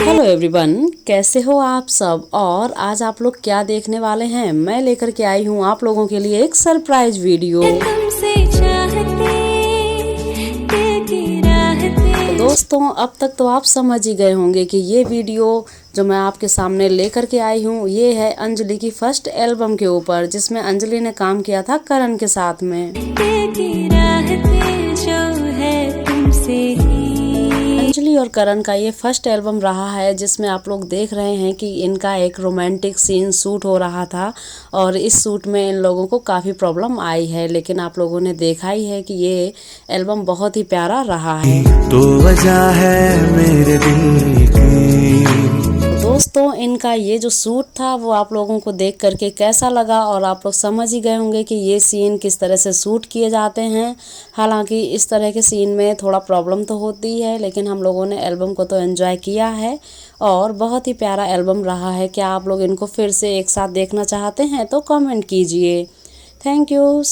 Hello everyone, कैसे हो आप सब। और आज आप लोग क्या देखने वाले हैं, मैं लेकर के आई हूँ आप लोगों के लिए एक सरप्राइज वीडियो। दोस्तों, अब तक तो आप समझ ही गए होंगे कि ये वीडियो जो मैं आपके सामने लेकर के आई हूँ ये है अंजलि की फर्स्ट एल्बम के ऊपर, जिसमें अंजलि ने काम किया था करण के साथ में। अंजलि और करण का ये फर्स्ट एल्बम रहा है, जिसमें आप लोग देख रहे हैं कि इनका एक रोमांटिक सीन शूट हो रहा था और इस शूट में इन लोगों को काफ़ी प्रॉब्लम आई है, लेकिन आप लोगों ने देखा ही है कि ये एल्बम बहुत ही प्यारा रहा है। तो वजह है मेरे दिल की। दोस्तों, इनका ये जो शूट था वो आप लोगों को देख करके कैसा लगा, और आप लोग समझ ही गए होंगे कि ये सीन किस तरह से शूट किए जाते हैं। हालांकि इस तरह के सीन में थोड़ा प्रॉब्लम तो होती है, लेकिन हम लोगों ने एल्बम को तो एंजॉय किया है और बहुत ही प्यारा एल्बम रहा है। क्या आप लोग इनको फिर से एक साथ देखना चाहते हैं तो कमेंट कीजिए। Thank you.